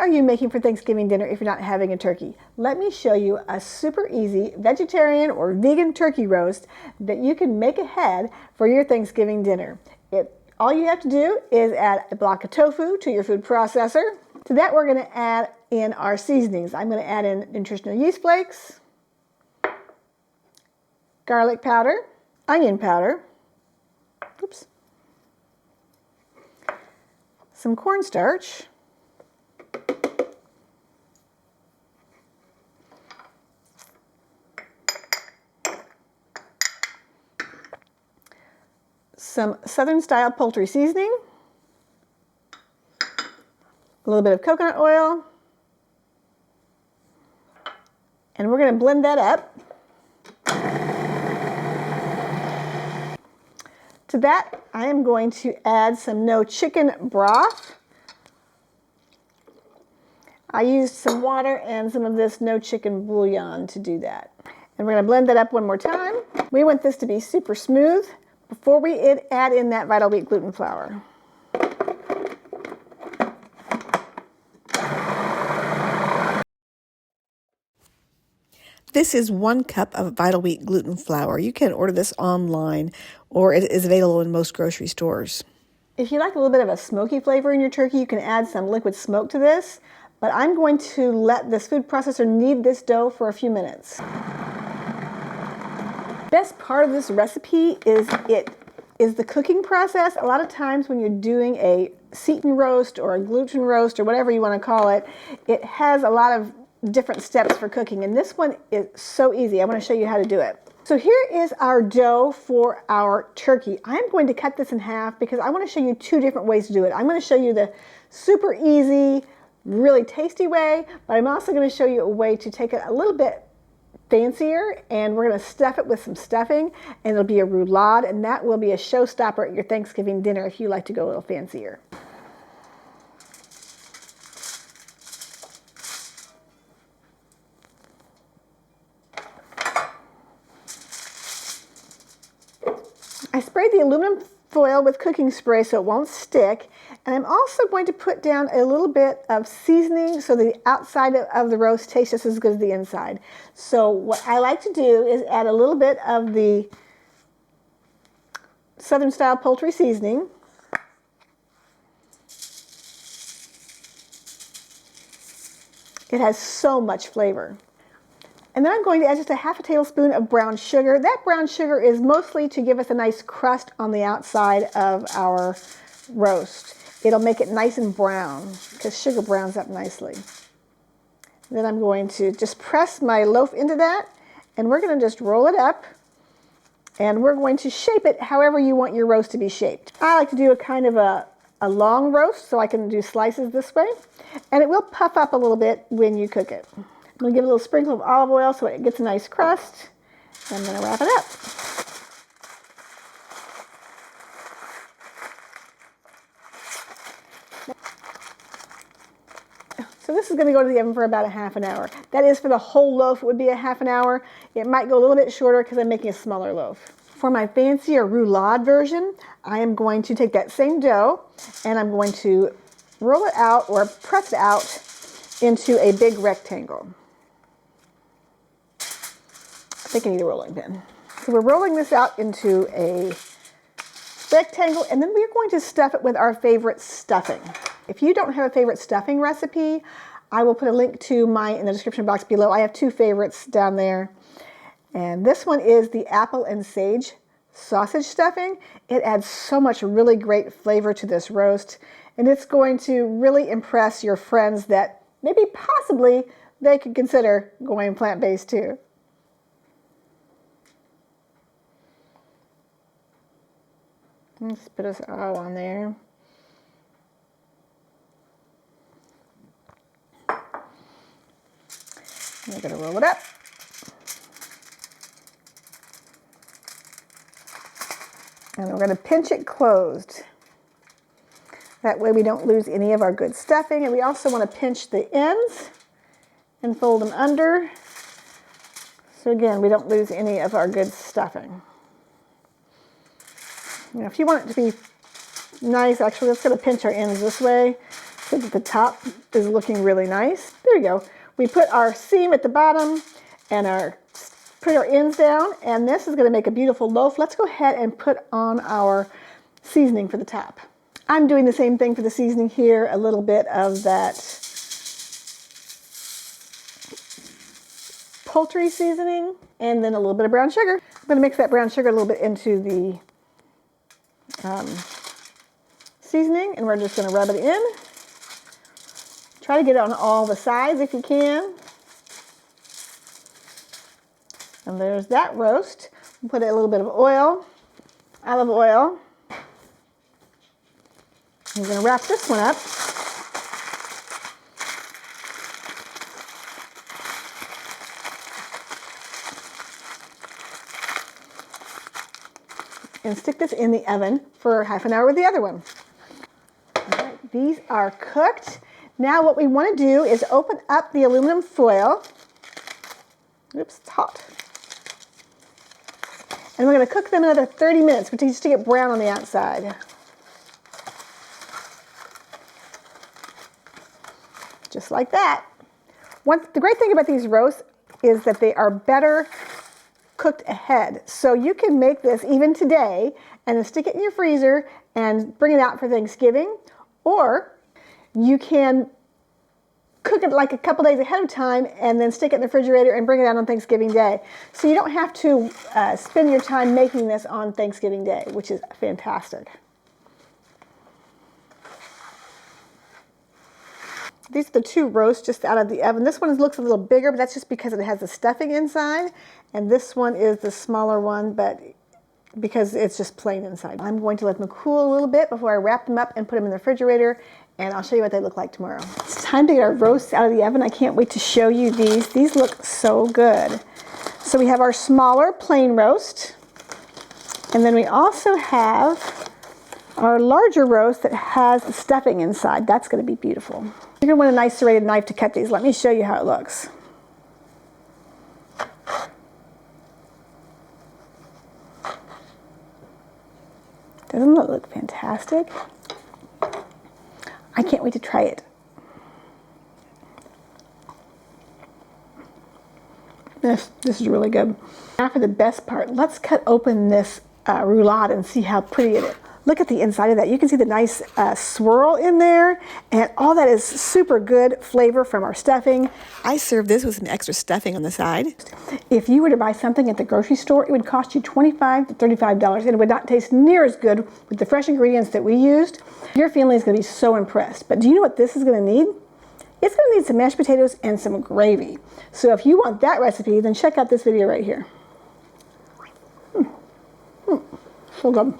are you making for Thanksgiving dinner if you're not having a turkey? Let me show you a super easy vegetarian or vegan turkey roast that you can make ahead for your Thanksgiving dinner. All you have to do is add a block of tofu to your food processor. To that, we're going to add in our seasonings. I'm going to add in nutritional yeast flakes, garlic powder, onion powder, oops, some cornstarch, some Southern style poultry seasoning, a little bit of coconut oil, and we're going to blend that up. To that, I am going to add some no chicken broth. I used some water and some of this no chicken bouillon to do that. And we're going to blend that up one more time. We want this to be super smooth before we add in that Vital Wheat gluten flour. This is 1 cup of Vital Wheat gluten flour. You can order this online, or it is available in most grocery stores. If you like a little bit of a smoky flavor in your turkey, you can add some liquid smoke to this, but I'm going to let this food processor knead this dough for a few minutes. Best part of this recipe is the cooking process. A lot of times when you're doing a seitan roast or a gluten roast or whatever you want to call it, it has a lot of different steps for cooking, and this one is so easy. I want to show you how to do it. So here is our dough for our turkey. I'm going to cut this in half because I want to show you 2 different ways to do it. I'm going to show you the super easy, really tasty way, but I'm also going to show you a way to take it a little bit fancier, and we're going to stuff it with some stuffing, and it'll be a roulade, and that will be a showstopper at your Thanksgiving dinner if you like to go a little fancier. I sprayed the aluminum foil with cooking spray so it won't stick, and I'm also going to put down a little bit of seasoning so the outside of the roast tastes just as good as the inside. So what I like to do is add a little bit of the Southern style poultry seasoning. It has so much flavor. And then I'm going to add just a half a tablespoon of brown sugar. That brown sugar is mostly to give us a nice crust on the outside of our roast. It'll make it nice and brown because sugar browns up nicely. Then I'm going to just press my loaf into that, and we're going to just roll it up, and we're going to shape it however you want your roast to be shaped. I like to do a kind of a long roast so I can do slices this way, and it will puff up a little bit when you cook it. I'm going to give it a little sprinkle of olive oil so it gets a nice crust. I'm going to wrap it up. So this is going to go to the oven for about a half an hour. That is, for the whole loaf, it would be a half an hour. It might go a little bit shorter because I'm making a smaller loaf. For my fancier roulade version, I am going to take that same dough and I'm going to roll it out or press it out into a big rectangle. I think I need a rolling pin. So we're rolling this out into a rectangle, and then we're going to stuff it with our favorite stuffing. If you don't have a favorite stuffing recipe, I will put a link to mine in the description box below. I have 2 favorites down there. And this one is the apple and sage sausage stuffing. It adds so much really great flavor to this roast, and it's going to really impress your friends that maybe possibly they could consider going plant-based too. Let's put us all on there. We're going to roll it up. And we're going to pinch it closed. That way we don't lose any of our good stuffing. And we also want to pinch the ends and fold them under. So again, we don't lose any of our good stuffing. You know, if you want it to be nice, actually, let's going to pinch our ends this way so that the top is looking really nice. There we go. We put our seam at the bottom and put our ends down, and this is going to make a beautiful loaf. Let's go ahead and put on our seasoning for the top. I'm doing the same thing for the seasoning here, a little bit of that poultry seasoning, and then a little bit of brown sugar. I'm going to mix that brown sugar a little bit into the seasoning, and we're just going to rub it in. Try to get it on all the sides if you can. And there's that roast. We'll put a little bit of oil, olive oil. I'm going to wrap this one up. And stick this in the oven for half an hour with the other one. All right, these are cooked. Now what we want to do is open up the aluminum foil. Oops, it's hot. And we're going to cook them another 30 minutes, just to get brown on the outside. Just like that. The great thing about these roasts is that they are better cooked ahead. So you can make this even today and then stick it in your freezer and bring it out for Thanksgiving, or you can cook it like a couple days ahead of time and then stick it in the refrigerator and bring it out on Thanksgiving Day. So you don't have to spend your time making this on Thanksgiving Day, which is fantastic. These are the two roasts just out of the oven. This one looks a little bigger, but that's just because it has the stuffing inside. And this one is the smaller one, but because it's just plain inside. I'm going to let them cool a little bit before I wrap them up and put them in the refrigerator, and I'll show you what they look like tomorrow. It's time to get our roasts out of the oven. I can't wait to show you these. These look so good. So we have our smaller plain roast, and then we also have our larger roast that has the stuffing inside. That's going to be beautiful. You're going to want a nice serrated knife to cut these. Let me show you how it looks. Doesn't it look fantastic? I can't wait to try it. This is really good. Now for the best part, let's cut open this roulade and see how pretty it is. Look at the inside of that. You can see the nice swirl in there, and all that is super good flavor from our stuffing. I serve this with some extra stuffing on the side. If you were to buy something at the grocery store, it would cost you $25 to $35, and it would not taste near as good with the fresh ingredients that we used. Your family is going to be so impressed. But do you know what this is going to need? It's going to need some mashed potatoes and some gravy. So if you want that recipe, then check out this video right here. So good.